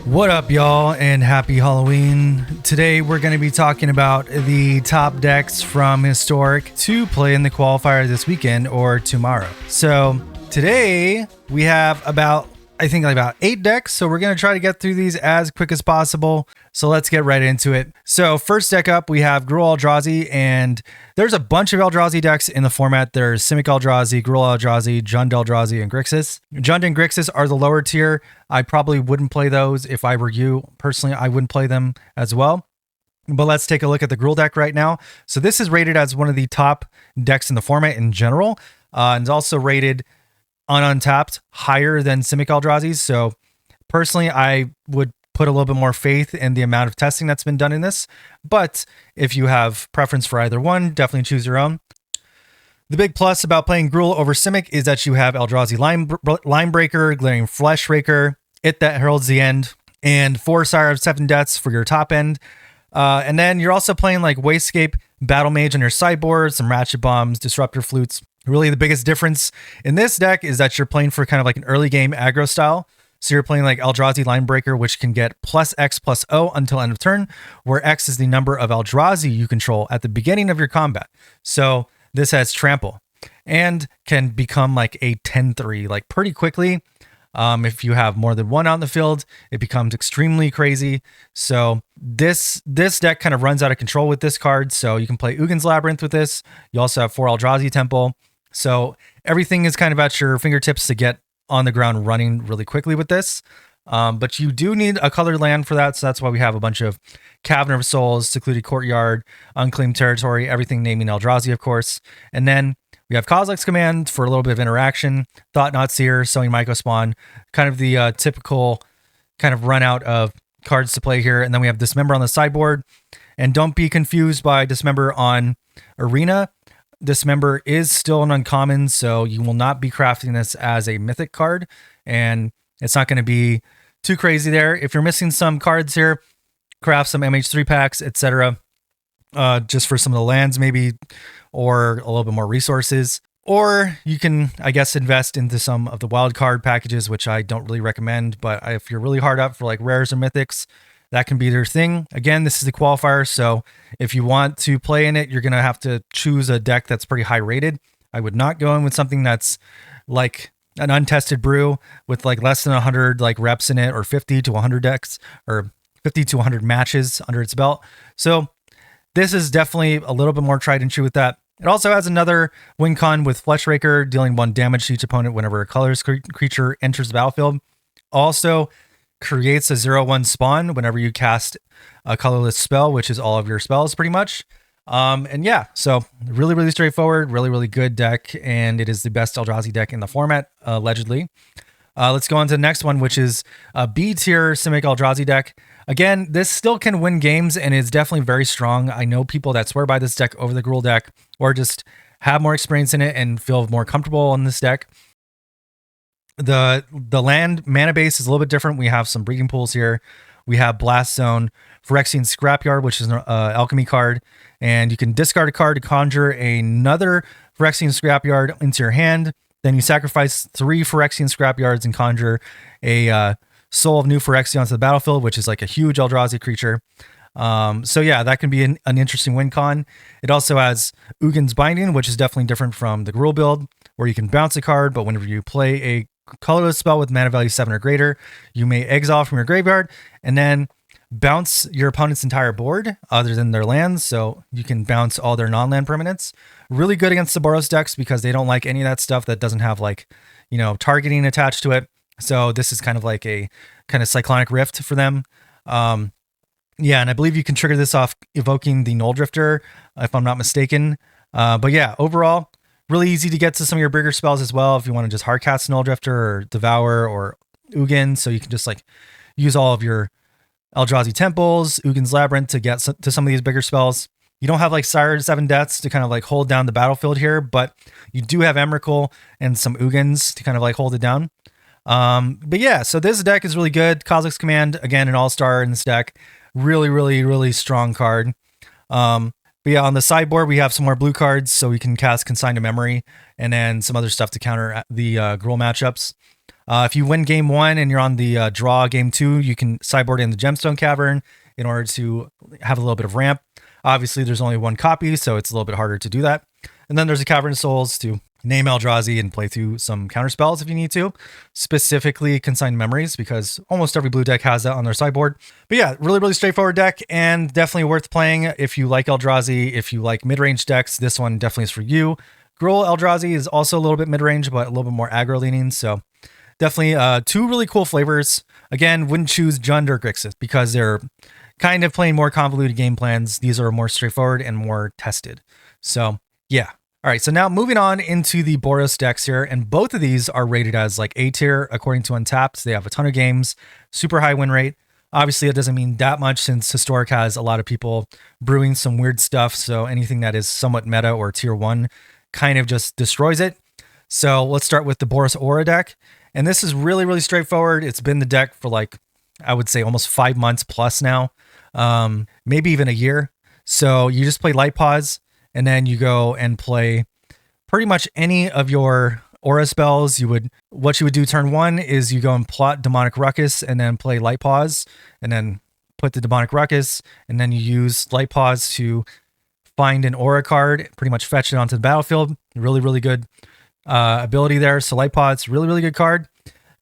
What up, y'all, and happy Halloween. Today we're going to be talking about the top decks from Historic to play in the qualifier this weekend or tomorrow. So today we have about 8 decks, so we're going to try to get through these as quick as possible. So let's get right into it. So first deck up, we have GRUUL ELDRAZI, and there's a bunch of ELDRAZI decks in the format. There's SIMIC ELDRAZI, GRUUL ELDRAZI, Jund ELDRAZI, and Grixis. Jund and Grixis are the lower tier. I probably wouldn't play those if I were you. Personally, I wouldn't play them as well. But let's take a look at the GRUUL deck right now. So this is rated as one of the top decks in the format in general, and it's also rated on Untapped higher than SIMIC ELDRAZI's. So personally, I would put a little bit more faith in the amount of testing that's been done in this. But if you have preference for either one, definitely choose your own. The big plus about playing GRUUL over SIMIC is that you have ELDRAZI Line Breaker, Glaring Flesh Raker, It That Heralds the End, and 4 Sire of 7 Deaths for your top end. And then you're also playing like Wasescape, Battle Mage on your sideboard, some Ratchet Bombs, Disruptor Flutes. Really, the biggest difference in this deck is that you're playing for kind of like an early game aggro style. So you're playing like ELDRAZI Line Breaker, which can get +X+O until end of turn, where X is the number of ELDRAZI you control at the beginning of your combat. So this has Trample and can become like a 10-3 like pretty quickly. If you have more than one out in the field, it becomes extremely crazy. So this deck kind of runs out of control with this card. So you can play Ugin's Labyrinth with this. You also have 4 ELDRAZI Temple. So everything is kind of at your fingertips to get on the ground running really quickly with this. But you do need a colored land for that. So that's why we have a bunch of Cavern of Souls, Secluded Courtyard, Unclaimed Territory, everything naming ELDRAZI, of course. And then we have Kozilek's Command for a little bit of interaction, Thought Knot Seer, Sowing Mycospawn, kind of the typical kind of run out of cards to play here. And then we have Dismember on the sideboard. And don't be confused by Dismember on Arena. Dismember is still an uncommon, so you will not be crafting this as a mythic card, and it's not going to be too crazy there. If you're missing some cards here, craft some MH3 packs, etc. Just for some of the lands maybe, or a little bit more resources. Or you can, I guess, invest into some of the wild card packages, which I don't really recommend, but if you're really hard up for like rares or mythics, that can be your thing. Again, this is the qualifier, so if you want to play in it, you're going to have to choose a deck that's pretty high rated. I would not go in with something that's like an untested brew with like less than 100 like reps in it, or 50 to 100 decks, or 50 to 100 matches under its belt. So this is definitely a little bit more tried and true with that. It also has another win con with Flesh Raker, dealing 1 damage to each opponent whenever a colorless creature enters the battlefield. Also creates a 0/1 spawn whenever you cast a colorless spell, which is all of your spells pretty much. And yeah, so really, really straightforward, really, really good deck. And it is the best ELDRAZI deck in the format, allegedly. Let's go on to the next one, which is a B tier SIMIC ELDRAZI deck. Again, this still can win games and is definitely very strong. I know people that swear by this deck over the GRUUL deck, or just have more experience in it and feel more comfortable on this deck. The land mana base is a little bit different. We have some breeding pools here. We have Blast Zone, Phyrexian Scrapyard, which is an alchemy card, and you can discard a card to conjure another Phyrexian Scrapyard into your hand. Then you sacrifice 3 Phyrexian Scrapyards and conjure a Soul of New Phyrexia onto the battlefield, which is like a huge ELDRAZI creature. So yeah, that can be an interesting win con. It also has Ugin's Binding, which is definitely different from the GRUUL build, where you can bounce a card, but whenever you play a colorless spell with mana value 7 or greater, you may exile from your graveyard and then bounce your opponent's entire board other than their lands. So you can bounce all their non-land permanents. Really good against the BOROS decks because they don't like any of that stuff that doesn't have like, targeting attached to it. So this is kind of like a kind of Cyclonic Rift for them. Yeah, and I believe you can trigger this off evoking the Null Drifter, if I'm not mistaken. But yeah, overall, really easy to get to some of your bigger spells as well if you want to just hardcast Null Drifter or Devour or Ugin. So you can just like use all of your ELDRAZI Temples, Ugin's Labyrinth to get to some of these bigger spells. You don't have like Sire of 7 Deaths to kind of like hold down the battlefield here, but you do have Emrakul and some Ugins to kind of like hold it down. But yeah, so this deck is really good. Kozilek's Command, again, an all-star in this deck. Really, really, really strong card. But yeah, on the sideboard, we have some more blue cards, so we can cast Consign to Memory, and then some other stuff to counter the GRUUL matchups. If you win game 1 and you're on the draw game 2, you can sideboard in the Gemstone Cavern in order to have a little bit of ramp. Obviously, there's only one copy, so it's a little bit harder to do that. And then there's a Cavern of Souls to name Eldrazi and play through some counter spells if you need to, specifically Consigned Memories, because almost every blue deck has that on their sideboard. But yeah, really straightforward deck, and definitely worth playing if you like Eldrazi. If you like mid-range decks, this one definitely is for you. GRUUL Eldrazi is also a little bit mid-range, but a little bit more aggro leaning, so definitely 2 really cool flavors. Again, wouldn't choose Jund or Grixis because they're kind of playing more convoluted game plans. These are more straightforward and more tested. So yeah. All right, so now moving on into the Boros decks here, and both of these are rated as like A tier according to Untapped. They have a ton of games, super high win rate. Obviously, it doesn't mean that much since Historic has a lot of people brewing some weird stuff, so anything that is somewhat meta or tier 1 kind of just destroys it. So let's start with the Boros Aura deck, and this is really straightforward. It's been the deck for like, I would say almost 5 months plus now, maybe even a year. So you just play Light Pause, and then you go and play pretty much any of your aura spells. What you would do turn 1 is you go and plot Demonic Ruckus and then play Light Pause and then put the Demonic Ruckus, and then you use Light Pause to find an aura card, pretty much fetch it onto the battlefield. Really good ability there. So Light Pause, really good card.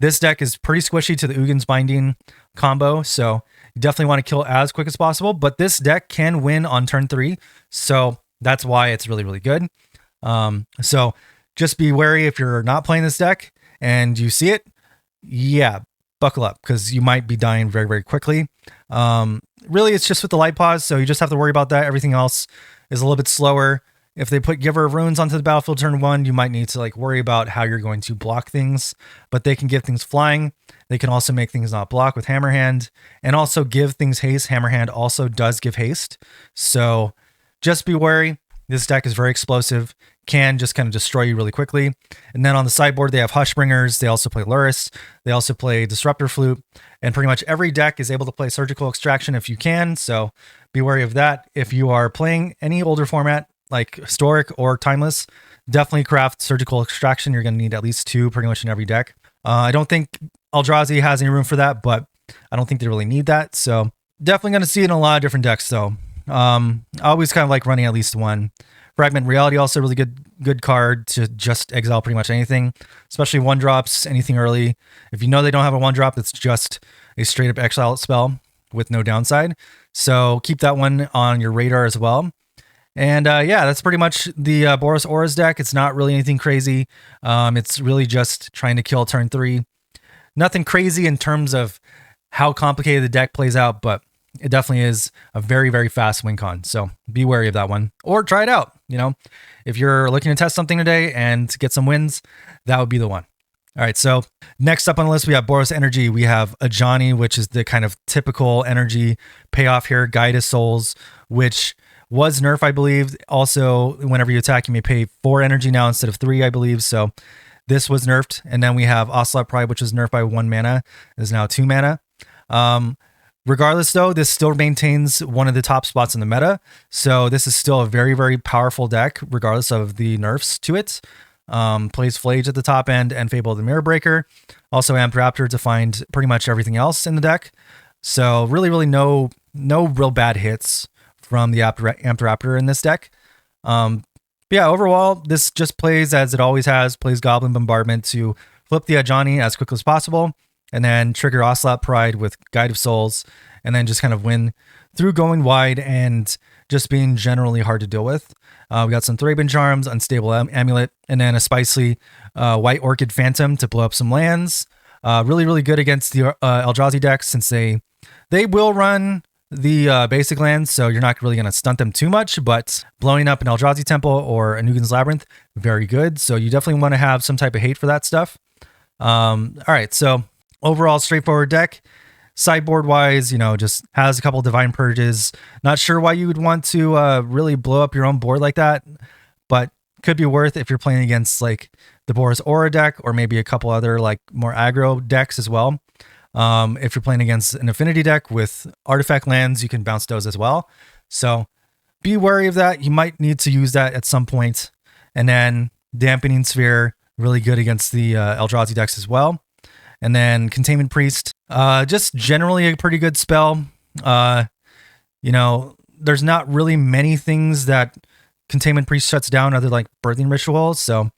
This deck is pretty squishy to the Ugin's Binding combo, so you definitely want to kill as quick as possible, but this deck can win on turn 3, so that's why it's really good. So just be wary if you're not playing this deck and you see it. Yeah, buckle up because you might be dying very quickly. Really, it's just with the Light Pause, so you just have to worry about that. Everything else is a little bit slower. If they put Giver of Runes onto the battlefield turn 1, you might need to like worry about how you're going to block things, but they can give things flying. They can also make things not block with Hammerhand and also give things haste. Hammerhand also does give haste. So just be wary. This deck is very explosive, can just kind of destroy you really quickly. And then on the sideboard, they have Hushbringers. They also play Luris. They also play Disruptor Flute. And pretty much every deck is able to play Surgical Extraction if you can. So be wary of that. If you are playing any older format, like Historic or Timeless, definitely craft Surgical Extraction. You're going to need at least 2 pretty much in every deck. I don't think Eldrazi has any room for that, but I don't think they really need that. So definitely going to see it in a lot of different decks though. I always kind of like running at least 1. Fragment Reality, also really good card to just exile pretty much anything, especially 1-drops, anything early. If you know they don't have a 1-drop, it's just a straight up exile spell with no downside. So keep that one on your radar as well. And yeah, that's pretty much the Boros Auras deck. It's not really anything crazy. It's really just trying to kill turn 3. Nothing crazy in terms of how complicated the deck plays out, but it definitely is a very fast win con. So be wary of that one or try it out. You know, if you're looking to test something today and get some wins, that would be the one. All right. So next up on the list, we have Boros Energy. We have Ajani, which is the kind of typical energy payoff here. Guide of Souls, which was nerfed, I believe. Also, whenever you attack, you may pay 4 energy now instead of 3, I believe. So this was nerfed. And then we have Ocelot Pride, which was nerfed by 1 mana. It is now 2 mana. Regardless, though, this still maintains one of the top spots in the meta. So this is still a very powerful deck, regardless of the nerfs to it. Plays Flage at the top end and Fable of the Mirror Breaker. Also Amped Raptor to find pretty much everything else in the deck. So really no real bad hits from the Amped Raptor in this deck. But yeah, overall, this just plays as it always has. Plays Goblin Bombardment to flip the Ajani as quickly as possible, and then trigger Ocelot Pride with Guide of Souls, and then just kind of win through going wide and just being generally hard to deal with. We got some Thraben Charms, Unstable Amulet, and then a spicy White Orchid Phantom to blow up some lands. Really good against the Eldrazi decks since they will run the basic lands, so you're not really going to stunt them too much, but blowing up an Eldrazi Temple or a Nugen's Labyrinth, very good. So you definitely want to have some type of hate for that stuff. All right, so overall straightforward deck. Sideboard wise, you know, just has a couple Divine Purges. Not sure why you would want to really blow up your own board like that, but could be worth if you're playing against like the Boros Aura deck or maybe a couple other like more aggro decks as well. If you're playing against an Affinity deck with artifact lands, you can bounce those as well. So be wary of that. You might need to use that at some point. And then Dampening Sphere, really good against the Eldrazi decks as well. And then Containment Priest, just generally a pretty good spell. You know, there's not really many things that Containment Priest shuts down other like Birthing Rituals. So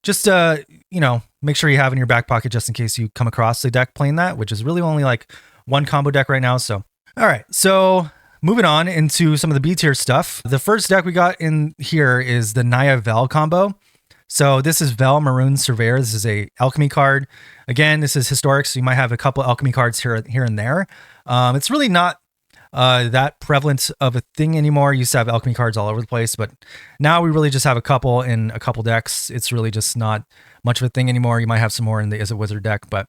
just, you know, make sure you have in your back pocket just in case you come across a deck playing that, which is really only like one combo deck right now. So, all right. So moving on into some of the B tier stuff. The first deck we got in here is the NAYA Vel combo. So this is Vel Maroon Surveyor. This is a alchemy card. Again, this is historic, so you might have a couple alchemy cards here and there. It's really not that prevalent of a thing anymore. You used to have alchemy cards all over the place, but now we really just have a couple in a couple decks. It's really just not much of a thing anymore. You might have some more in the IZZET Wizard deck, but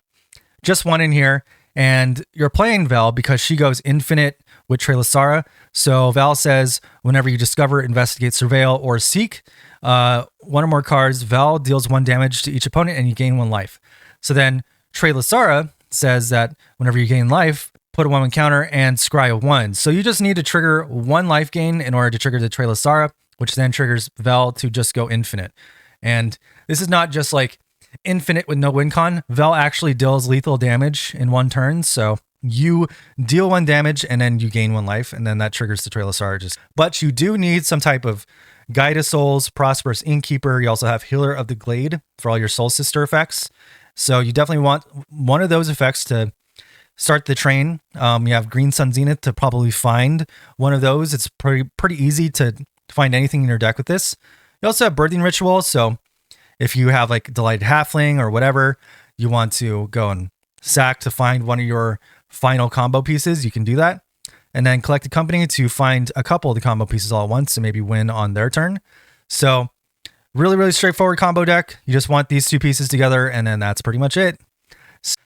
just one in here. And you're playing Vel because she goes infinite with Trelasara. So Val says, whenever you discover, investigate, surveil, or seek one or more cards, Val deals 1 damage to each opponent and you gain 1 life. So then Trelasara says that whenever you gain life, put a 1/1 counter and scry a 1. So you just need to trigger 1 life gain in order to trigger the Trelasara, which then triggers Vel to just go infinite. And this is not just like infinite with no win con. Vel actually deals lethal damage in 1 turn. So you deal 1 damage and then you gain 1 life, and then that triggers the Trelasara. But you do need some type of Guide of Souls, Prosperous Innkeeper. You also have Healer of the Glade for all your Soul Sister effects. So you definitely want one of those effects to start the train. You have Green Sun Zenith to probably find one of those. It's pretty easy to find anything in your deck with this. You also have Birthing Ritual. So if you have like Delighted Halfling or whatever, you want to go and sack to find one of your final combo pieces, you can do that. And then Collected Company to find a couple of the combo pieces all at once and maybe win on their turn. So really, really straightforward combo deck. You just want these 2 pieces together, and then that's pretty much it.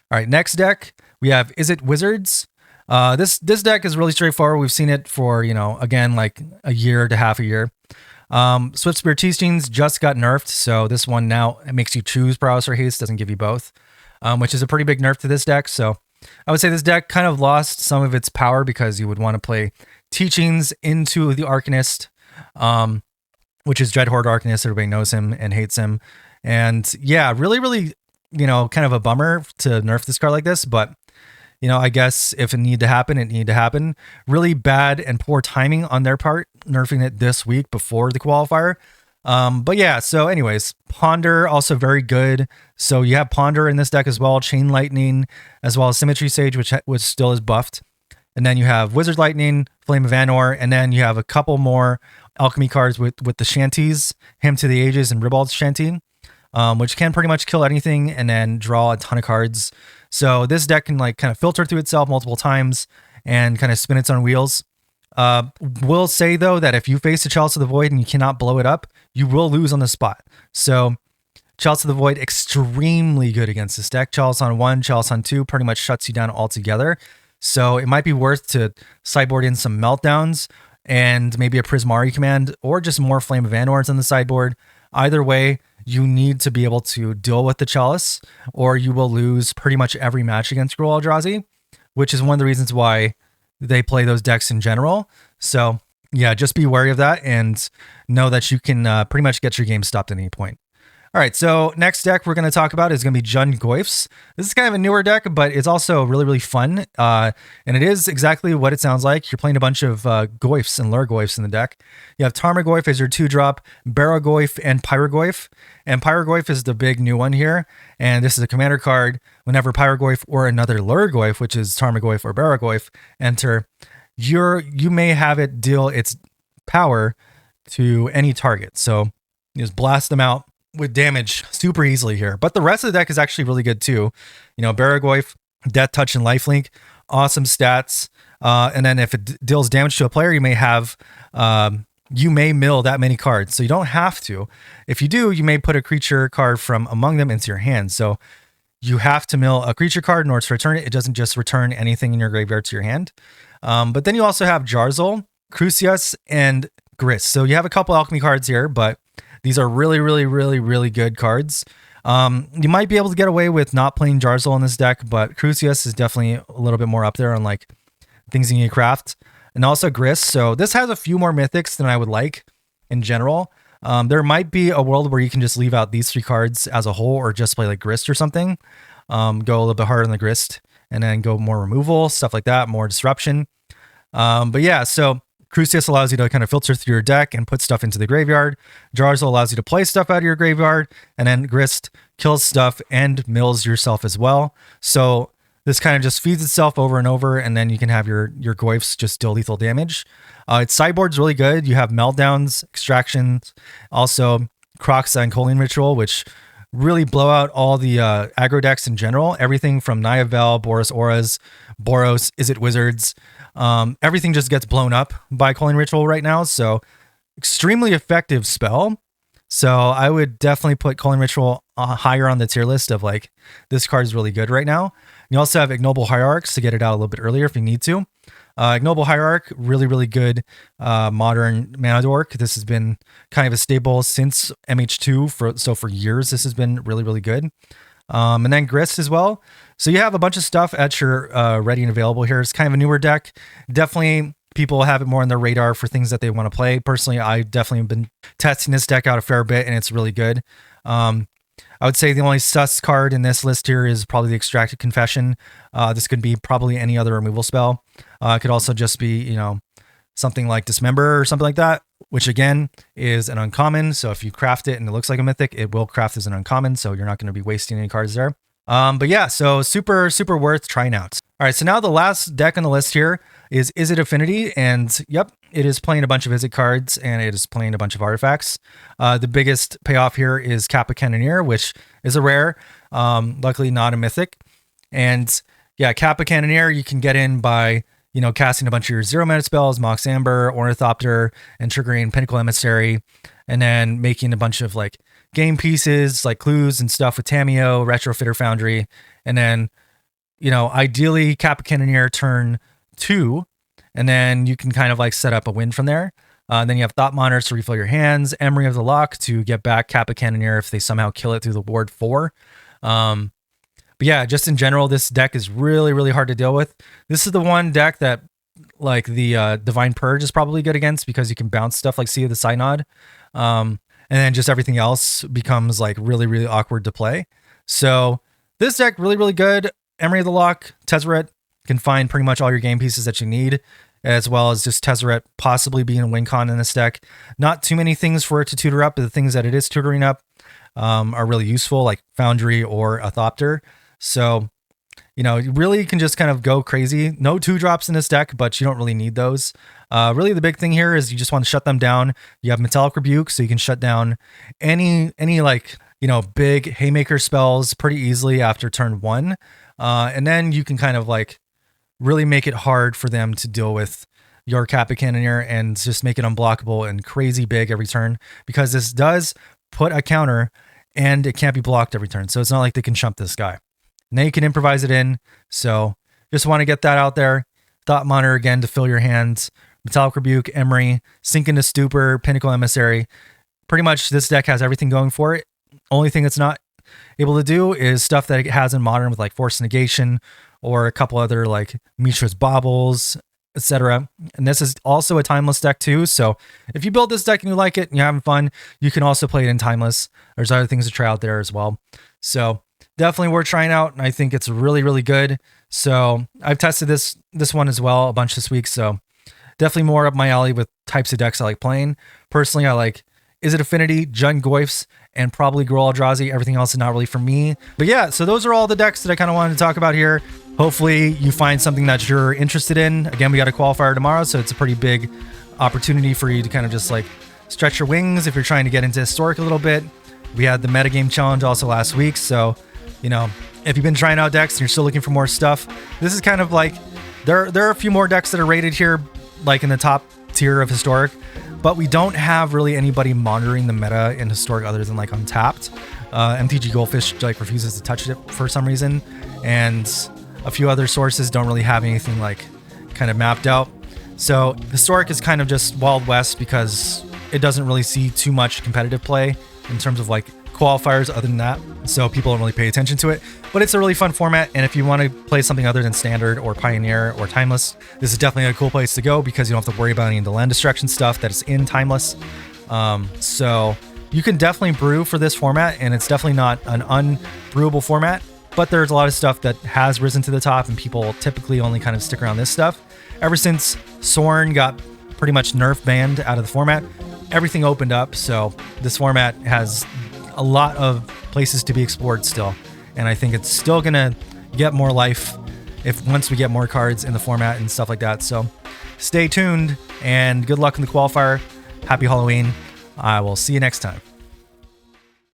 All right, next deck, we have IZZET Wizards. This deck is really straightforward. We've seen it for, you know, again, like a year to half a year. Swift Spear Teachings just got nerfed, so this one now it makes you choose Prowess or Haste, doesn't give you both, which is a pretty big nerf to this deck. So I would say this deck kind of lost some of its power because you would want to play Teachings into the Arcanist, which is Dreadhorde Arcanist. Everybody knows him and hates him. And yeah, really, really, you know, kind of a bummer to nerf this card like this. But, you know, I guess if it needed to happen, it needed to happen. Really bad and poor timing on their part, nerfing it this week before the qualifier. But yeah, so anyways, Ponder also very good. So you have Ponder in this deck as well, Chain Lightning, as well as Symmetry Sage, which still is buffed. And then you have Wizard Lightning, Flame of Anor, and then you have a couple more alchemy cards with the Shanties, Hymn to the Ages and Ribald's Shanty, which can pretty much kill anything and then draw a ton of cards. So this deck can like kind of filter through itself multiple times and kind of spin its own wheels. Will say though that if you face a Chalice of the Void and you cannot blow it up, you will lose on the spot. So Chalice of the Void, extremely good against this deck. Chalice on 1, Chalice on 2 pretty much shuts you down altogether. So it might be worth to sideboard in some Meltdowns and maybe a Prismari command or just more Flame of Anors on the sideboard. Either way, you need to be able to deal with the Chalice or you will lose pretty much every match against GRUUL ELDRAZI, which is one of the reasons why they play those decks in general. So yeah, just be wary of that and know that you can pretty much get your game stopped at any point. All right, so next deck we're going to talk about is going to be GOYFS. This is kind of a newer deck, but it's also really, really fun. And it is exactly what it sounds like. You're playing a bunch of Goyfs and Lurgoyfs in the deck. You have Tarmogoyf as your 2-drop, Barogoyf, and Pyrogoyf. And Pyrogoyf is the big new one here. And this is a commander card. Whenever Pyrogoyf or another Lurgoyf, which is Tarmogoyf or Barogoyf, enter, you may have it deal its power to any target. So you just blast them out with damage super easily here. But the rest of the deck is actually really good too. You know, Barogoyf, Death Touch, and Lifelink, awesome stats. And then if it deals damage to a player, you may have, you may mill that many cards. So you don't have to. If you do, you may put a creature card from among them into your hand. So you have to mill a creature card in order to return it. It doesn't just return anything in your graveyard to your hand. But then you also have Jarzul, Crucius, and Grist. So you have a couple alchemy cards here, but these are really, really, really, really good cards. You might be able to get away with not playing Jarzul in this deck, but Crucius is definitely a little bit more up there on like things you need to craft. And also Grist. So this has a few more mythics than I would like in general. There might be a world where you can just leave out these 3 cards as a whole or just play like Grist or something. go a little bit harder on the grist, and then go more removal, stuff like that, more disruption. But yeah, so Crucius allows you to kind of filter through your deck and put stuff into the graveyard. Jarzo allows you to play stuff out of your graveyard, and then Grist kills stuff and mills yourself as well. So this kind of just feeds itself over and over, and then you can have your GOYFS just deal lethal damage. Its sideboard's really good. You have Meltdowns, Extractions, also Kroxa and Choline Ritual, which really blow out all the aggro decks in general. Everything from NAYA Vel, BOROS Auras, BOROS, IZZET Wizards. Everything just gets blown up by Choline Ritual right now. So extremely effective spell. So I would definitely put Choline Ritual higher on the tier list of like, this card is really good right now. You also have Ignoble Hierarchs to get it out a little bit earlier if you need to. Ignoble Hierarch, really good modern mana dork. This has been kind of a staple since MH2, so for years this has been really good. And then Grist as well. So you have a bunch of stuff at your ready and available here. It's kind of a newer deck. Definitely people have it more on their radar for things that they want to play. Personally, I definitely have been testing this deck out a fair bit, and it's really good. I would say the only sus card in this list here is probably the Extracted Confession. This could be probably any other removal spell. It could also just be, you know, something like Dismember or something like that, which again is an uncommon. So if you craft it and it looks like a mythic, it will craft as an uncommon. So you're not going to be wasting any cards there. But yeah, so super worth trying out. All right, so now the last deck on the list here is IZZET Affinity, and yep, it is playing a bunch of IZZET cards and it is playing a bunch of artifacts. The biggest payoff here is Kappa Cannoneer, which is a rare, luckily not a mythic. And yeah, Kappa Cannoneer you can get in by, you know, casting a bunch of your 0-mana spells, Mox Amber, Ornithopter, and triggering Pinnacle Emissary, and then making a bunch of like game pieces like clues and stuff with Tamiyo, Retrofitter Foundry, and then, you know, ideally Kappa Cannoneer turn 2, and then you can kind of like set up a win from there. Then you have Thought Monitors to refill your hands, Emery of the Lock to get back Kappa Cannoneer if they somehow kill it through the ward 4. But yeah, just in general, this deck is really hard to deal with. This is the one deck that like the Divine Purge is probably good against, because you can bounce stuff like Sea of the Synod. And then just everything else becomes like really awkward to play. So this deck really good. Emery of the Lock, Tezzeret can find pretty much all your game pieces that you need, as well as just Tezzeret possibly being a win con in this deck. Not too many things for it to tutor up, but the things that it is tutoring up are really useful, like Foundry or a Thopter. So, you know, you really can just kind of go crazy. No 2-drops in this deck, but you don't really need those. Really the big thing here is you just want to shut them down. You have Metallic Rebuke, so you can shut down any like, you know, big Haymaker spells pretty easily after turn 1. And then you can kind of like really make it hard for them to deal with your Kappa Cannoneer and just make it unblockable and crazy big every turn, because this does put a counter and it can't be blocked every turn. So it's not like they can chump this guy. Now you can improvise it in. So just want to get that out there. Thought Monitor again to fill your hands. Metallic Rebuke, Emery, Sink into Stupor, Pinnacle Emissary. Pretty much this deck has everything going for it. Only thing it's not able to do is stuff that it has in Modern with like Force Negation or a couple other like Mishra's Baubles, etc. And this is also a Timeless deck too. So if you build this deck and you like it and you're having fun, you can also play it in Timeless. There's other things to try out there as well. So definitely worth trying out, and I think it's really good. So I've tested this one as well a bunch this week, so definitely more up my alley with types of decks I like playing. Personally, I like IZZET Affinity, Jund GOYFS, and probably GRUUL ELDRAZI. Everything else is not really for me. But yeah, so those are all the decks that I kind of wanted to talk about here. Hopefully you find something that you're interested in. Again, we got a qualifier tomorrow, so it's a pretty big opportunity for you to kind of just like stretch your wings if you're trying to get into Historic a little bit. We had the metagame challenge also last week, so you know, if you've been trying out decks and you're still looking for more stuff, this is kind of like, there are a few more decks that are rated here, like in the top tier of Historic, but we don't have really anybody monitoring the meta in Historic other than like Untapped. MTG Goldfish like refuses to touch it for some reason, and a few other sources don't really have anything like kind of mapped out. So Historic is kind of just Wild West because it doesn't really see too much competitive play in terms of like qualifiers other than that, so people don't really pay attention to it. But it's a really fun format, and if you want to play something other than Standard or Pioneer or Timeless, this is definitely a cool place to go because you don't have to worry about any of the land destruction stuff that is in Timeless. So you can definitely brew for this format, and it's definitely not an unbrewable format. but there's a lot of stuff that has risen to the top, and people typically only kind of stick around this stuff. Ever since Soren got pretty much nerf banned out of the format, everything opened up, so this format has a lot of places to be explored still, and I think it's still gonna get more life once we get more cards in the format and stuff like that. So stay tuned, and good luck in the qualifier. Happy Halloween. I will see you next time.